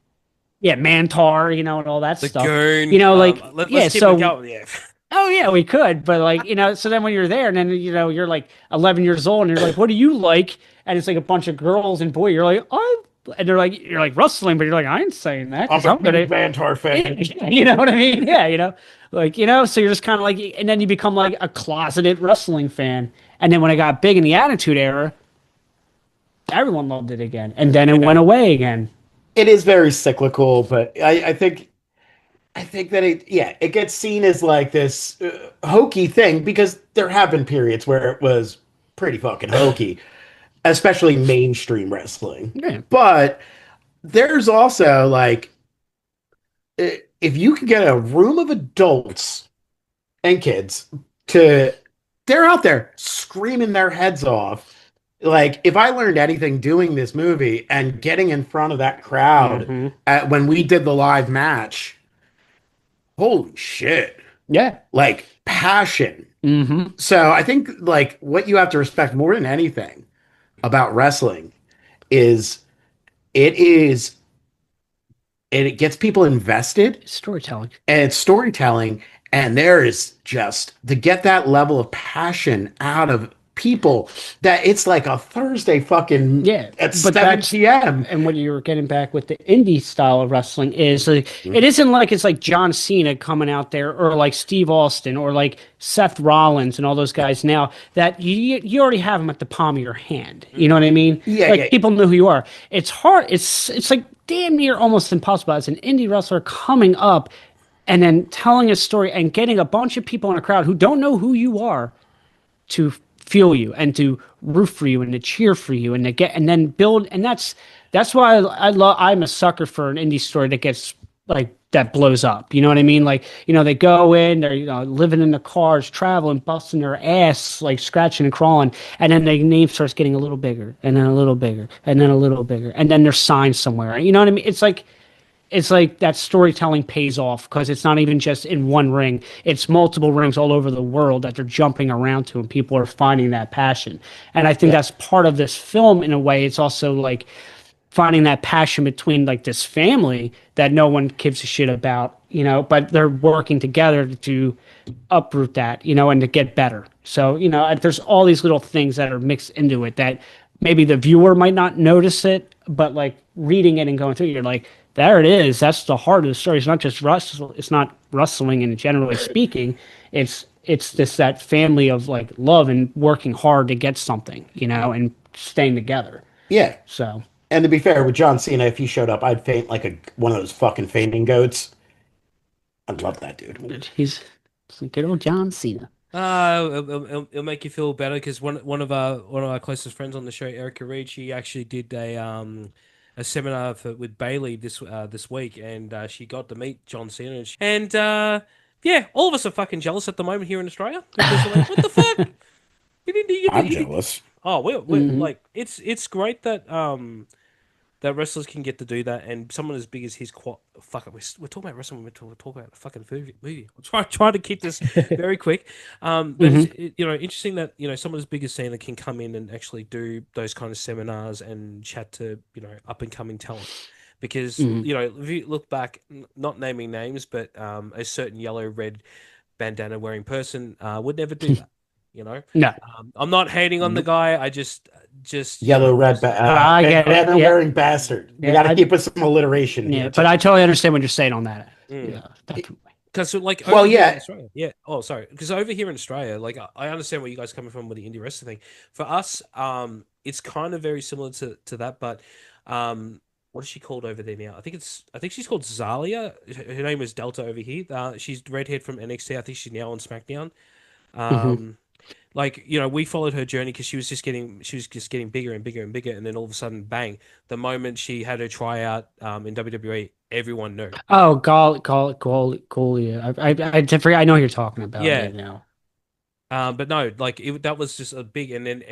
Mantar, and all that stuff. Goon. Let's keep it going. Yeah. Oh yeah, we could, but like so then when you're there, and then you're like 11 years old, and you're like, what do you like? And it's like a bunch of girls and boy, you're like, oh. And you're like wrestling, but you're like, I ain't saying that. I'm a big Mantar fan. You know what I mean? Yeah, so you're just kind of like, and then you become like a closeted wrestling fan. And then when it got big in the Attitude Era, everyone loved it again, and then it went away again. It is very cyclical, but I think that it gets seen as like this hokey thing because there have been periods where it was pretty fucking hokey. Especially mainstream wrestling. Yeah. But there's also like, if you can get a room of adults and kids they're out there screaming their heads off. Like, if I learned anything doing this movie and getting in front of that crowd when we did the live match, holy shit. Yeah. Like, passion. Mm-hmm. So I think like what you have to respect more than anything about wrestling is it gets people invested. Storytelling. And it's storytelling. And there is just to get that level of passion out of people that it's like a Thursday fucking at 7 p.m. And what you were getting back with the indie style of wrestling is like, it isn't like it's like John Cena coming out there or like Steve Austin or like Seth Rollins and all those guys now that you already have them at the palm of your hand. You know what I mean? Yeah. People know who you are. It's hard. It's like damn near almost impossible as an indie wrestler coming up and then telling a story and getting a bunch of people in a crowd who don't know who you are to feel you and to root for you and to cheer for you and to get and then build, and that's why I'm a sucker for an indie story that gets like that blows up. You know what I mean? Like, they go in, they're living in the cars, traveling, busting their ass, like scratching and crawling, and then their name starts getting a little bigger and then a little bigger and then a little bigger and then they're signed somewhere. You know what I mean? It's like that storytelling pays off because it's not even just in one ring. It's multiple rings all over the world that they're jumping around to, and people are finding that passion. And I think that's part of this film in a way. It's also like finding that passion between like this family that no one gives a shit about, but they're working together to uproot that, and to get better. So, there's all these little things that are mixed into it that maybe the viewer might not notice it, but like reading it and going through it, you're like, there it is. That's the heart of the story. It's not just wrestling. It's not wrestling, and generally speaking, it's that family of like love and working hard to get something, and staying together. Yeah. So. And to be fair, with John Cena, if he showed up, I'd faint like one of those fucking fainting goats. I love that dude. He's good old John Cena. It'll make you feel better because one of our closest friends on the show, Erica Reed, she actually did a seminar with Bailey this week, and she got to meet John Cena, yeah, all of us are fucking jealous at the moment here in Australia because we're like, what the fuck? I'm jealous. Oh, we're like it's great that wrestlers can get to do that, and someone as big as his fuck it, we're talking about wrestling. We're talking about a fucking movie. I'll try to keep this very quick. But interesting that someone as big as Cena can come in and actually do those kind of seminars and chat to up and coming talent. Because if you look back, not naming names, but a certain yellow red bandana wearing person would never do that. No. I'm not hating on the guy. I just Yellow, red, I get it. banner wearing bastard. You got to keep with some alliteration. Yeah, here, but I totally understand what you're saying on that. Yeah, definitely. because like well, here yeah. in Australia, yeah. Oh, sorry. Because over here in Australia, like I understand where you guys are coming from with the indie wrestling thing. For us, it's kind of very similar to that, but what is she called over there now? I think she's called Zalia. Her name is Delta over here. She's redhead from NXT. I think she's now on SmackDown. Like we followed her journey because she was just getting bigger and bigger and bigger, and then all of a sudden, bang! The moment she had her tryout in WWE, everyone knew. Oh, Golia. I know who you're talking about. Yeah. Right now. But no, like that was just a big, and then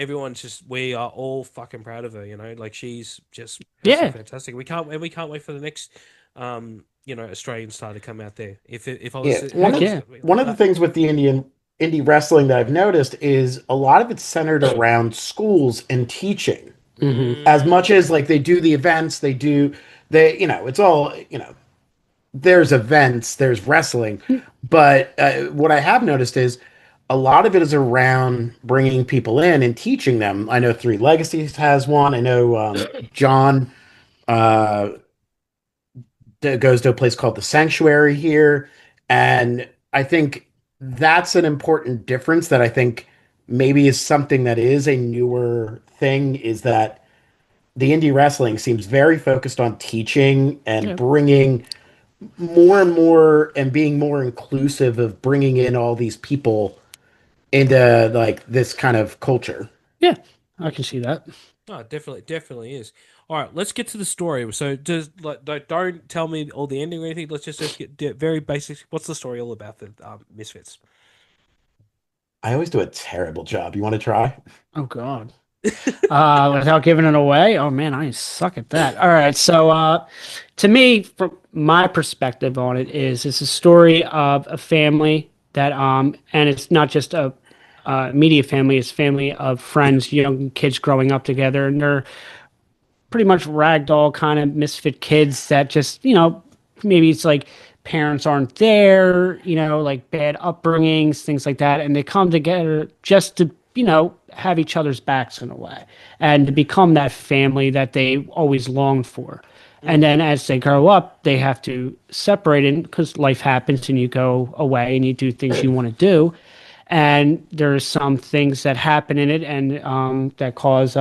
we are all fucking proud of her. Like she's just fantastic. We can't wait for the next Australian star to come out there. If I was one of the things with the indie wrestling that I've noticed is a lot of it's centered around schools and teaching. As much as like they do the events, it's all, there's events, there's wrestling. But what I have noticed is a lot of it is around bringing people in and teaching them. I know Three Legacies has one. I know John goes to a place called the Sanctuary here. And I think that's an important difference that I think maybe is something that is a newer thing, is that the indie wrestling seems very focused on teaching and bringing more and more and being more inclusive of bringing in all these people into like this kind of culture. Yeah, I can see that. Oh, definitely is. All right, let's get to the story. So, don't tell me all the ending or anything. Let's just get very basic. What's the story all about? The Misfits. I always do a terrible job. You want to try? Oh God. Without giving it away. Oh man, I suck at that. All right, so to me, from my perspective on it, it's a story of a family that and it's not just a immediate family; it's family of friends, young kids growing up together, and they're pretty much ragdoll kind of misfit kids that just maybe it's like parents aren't there, like bad upbringings, things like that, and they come together just to have each other's backs in a way and to become that family that they always longed for. And then as they grow up, they have to separate because life happens and you go away and you do things you want to do. And there's some things that happen in it and that cause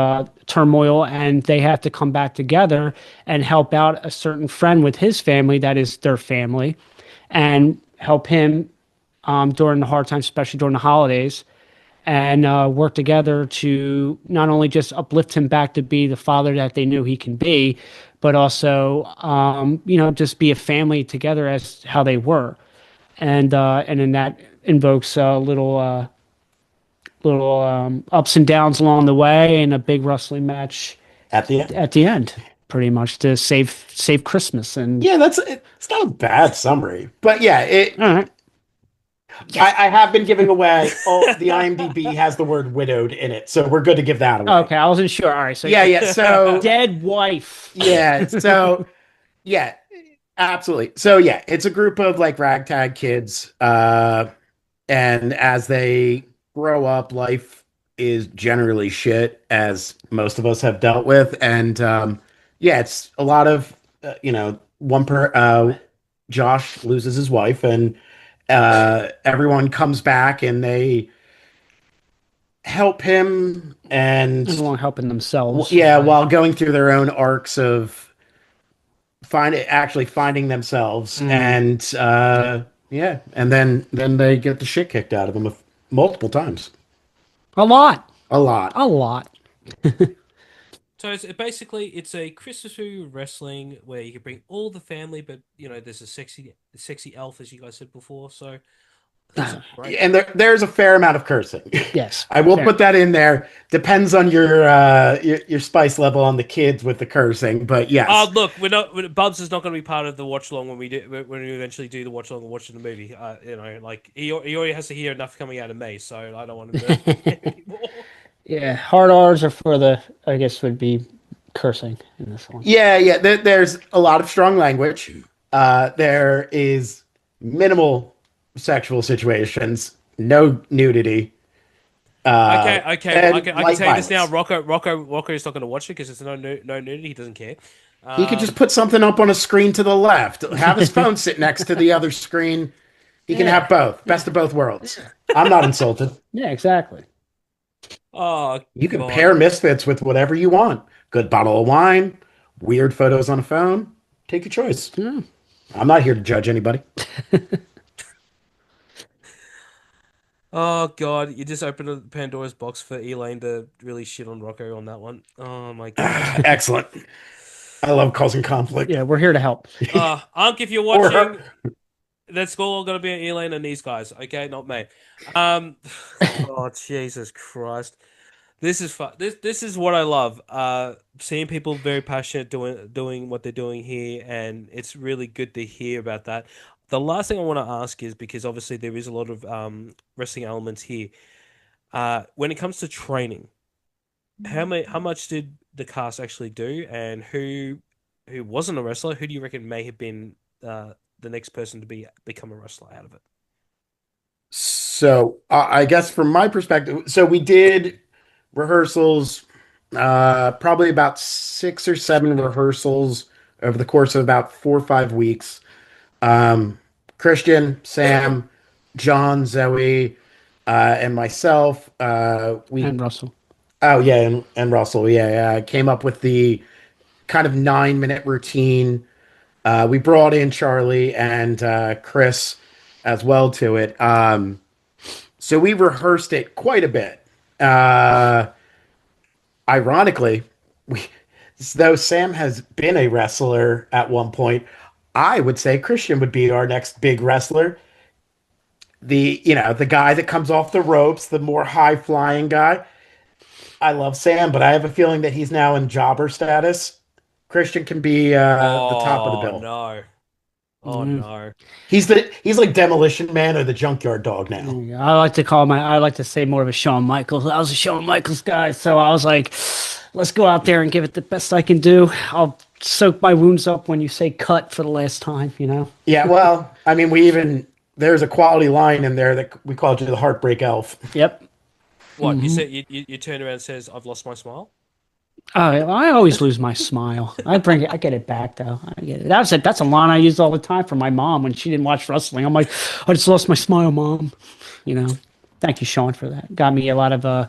turmoil, and they have to come back together and help out a certain friend with his family that is their family and help him during the hard times, especially during the holidays, and work together to not only just uplift him back to be the father that they knew he can be, but also, just be a family together as how they were. And then that invokes little ups and downs along the way and a big wrestling match at the end, pretty much to save Christmas. And yeah, it's not a bad summary, but yeah, all right. I have been giving away. The IMDb has the word "widowed" in it, so we're good to give that away. Okay, I wasn't sure. All right, so yeah. So dead wife. Yeah. So yeah, absolutely. So yeah, it's a group of like ragtag kids, and as they grow up, life is generally shit, as most of us have dealt with, and it's a lot of Josh loses his wife and. Everyone comes back and they help him and everyone helping themselves. Yeah, while going through their own arcs of finding themselves. And Yeah, and then they get the shit kicked out of them multiple times. A lot. A lot. A lot. So it's a Christmas movie wrestling where you can bring all the family, but there's a sexy elf, as you guys said before. So I think it's great. And there's a fair amount of cursing. Yes. I will fair. put that in there. Depends on your spice level on the kids with the cursing, but yes. Oh, look, we're not. Bubs is not going to be part of the watch along when we eventually do the watch along and watch the movie. Like he already has to hear enough coming out of me, so I don't want him to anymore. Yeah, hard R's are for the, I guess, would be cursing in this one. Yeah. There's a lot of strong language. There is minimal sexual situations, no nudity. Okay, I and can say this now. violence. Rocco is not going to watch it because it's no nudity. He doesn't care. He could just put something up on a screen to the left. Have his phone sit next to the other screen. He can have both. Best of both worlds. I'm not insulted. Yeah, exactly. Oh, You can God. pair Misfits with whatever you want. Good bottle of wine, weird photos on a phone. Take your choice. Yeah. I'm not here to judge anybody. Oh God, you just opened a Pandora's box for Elaine to really shit on Rocco on that one. Oh my God. Excellent. I love causing conflict. Yeah, we're here to help. Unc, if you're Or her. watching, that's all going to be Elaine and these guys, okay? Not me. Oh Jesus Christ, this is fun. This is what I love. Seeing people very passionate doing what they're doing here, and it's really good to hear about that. The last thing I want to ask is because obviously there is a lot of wrestling elements here. When it comes to training, how much did the cast actually do, and who wasn't a wrestler? Who do you reckon may have been the next person to become a wrestler out of it? So I guess from my perspective, so we did rehearsals, probably about 6 or 7 rehearsals over the course of about 4 or 5 weeks. Christian, Sam, John, Zoe, and myself. We And Russell. Oh yeah, and Russell. Yeah. I came up with the kind of 9-minute routine. We brought in Charlie and Kris as well to it. So we rehearsed it quite a bit. Ironically, we, though Sam has been a wrestler at one point, I would say Christian would be our next big wrestler. The guy that comes off the ropes, the more high flying guy. I love Sam, but I have a feeling that he's now in jobber status. Christian can be the top of the bill. No. Oh Mhm. no. He's like Demolition Man or the Junkyard Dog now. Yeah, I like to say more of a Shawn Michaels. I was a Shawn Michaels guy, so I was like, let's go out there and give it the best I can do. I'll soak my wounds up when you say cut for the last time, you know? Yeah, well, I mean, there's a quality line in there that we called you the Heartbreak Elf. Yep. What you said? You turn around and says, "I've lost my smile." I always lose my smile. I get it back though. I get it. That's a line I used all the time from my mom when she didn't watch wrestling. I'm like, I just lost my smile, mom. You know. Thank you, Sean, for that. Got me a lot of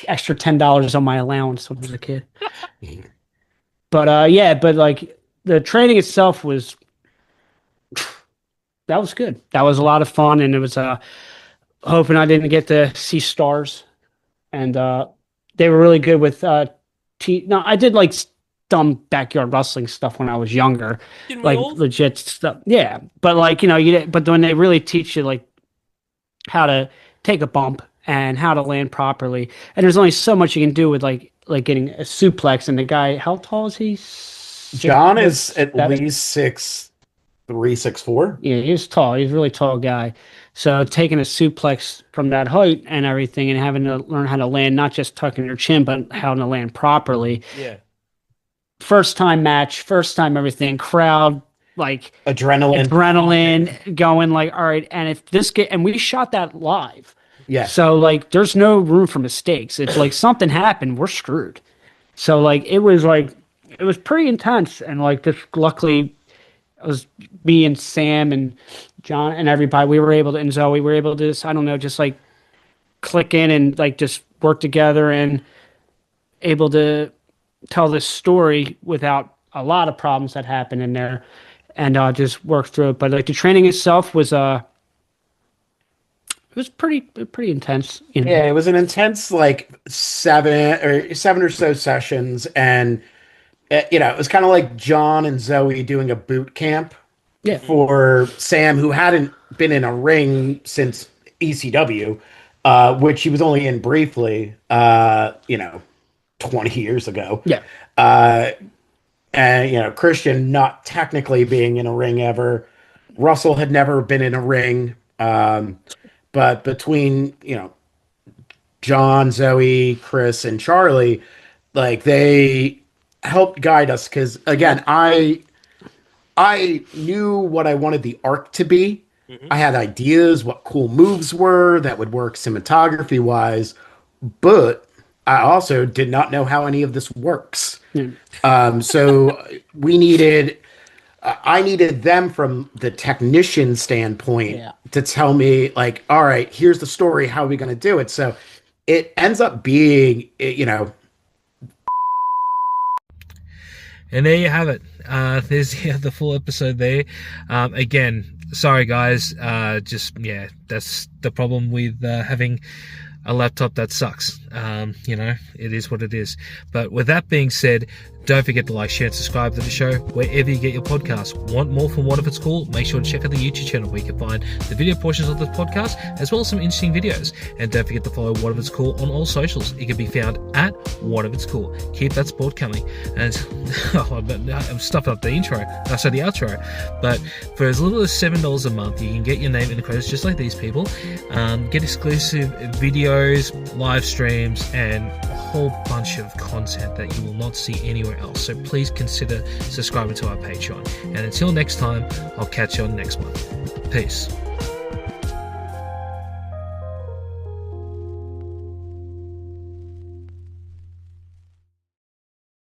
extra $10 on my allowance when I was a kid. But like the training itself was that was good. That was a lot of fun, and it was hoping I didn't get to see stars, and they were really good with no, I did like dumb backyard wrestling stuff when I was younger, Didn't we like all? legit stuff. Yeah, but like but when they really teach you like how to take a bump and how to land properly, and there's only so much you can do with like getting a suplex. And the guy, how tall is he? John is at 6'7"? least 6'3", 6'4". Yeah, he's tall. He's a really tall guy. So taking a suplex from that height and everything, and having to learn how to land, not just tucking your chin, but how to land properly. Yeah. First time match, first time everything, crowd like Adrenaline. going like, all right. And if this get, and we shot that live. Yeah. So like, there's no room for mistakes. If like something happened, we're screwed. So like, it was pretty intense. And like, just luckily, it was me and Sam and John and everybody. And Zoe were able to just, I don't know, just like click in and like just work together and able to tell this story without a lot of problems that happened in there. and just work through it. But like the training itself was it was pretty intense. You know? Yeah, it was an intense like seven or so sessions, and it was kind of like John and Zoe doing a boot camp Yeah. for Sam, who hadn't been in a ring since ECW, which he was only in briefly, 20 years ago. Yeah. And Christian not technically being in a ring ever. Russell had never been in a ring. But between, John, Zoe, Kris, and Charlie, like they helped guide us because again, I knew what I wanted the arc to be. I had ideas what cool moves were that would work cinematography wise, but I also did not know how any of this works. So I needed them from the technician standpoint to tell me, like, all right, here's the story. How are we going to do it? So it ends up being, And there you have it. There's the full episode there. Again, sorry guys. That's the problem with having a laptop that sucks. It is what it is. But with that being said, don't forget to like, share, and subscribe to the show wherever you get your podcasts. Want more from What If It's Cool? Make sure to check out the YouTube channel where you can find the video portions of this podcast as well as some interesting videos. And don't forget to follow What If It's Cool on all socials. It can be found at What If It's Cool. Keep that sport coming. And I'm stuffing up the the outro. But for as little as $7 a month, you can get your name in the credits just like these people. Get exclusive videos, live streams, and a whole bunch of content that you will not see anywhere else. So please consider subscribing to our Patreon. And until next time, I'll catch you on next month. Peace.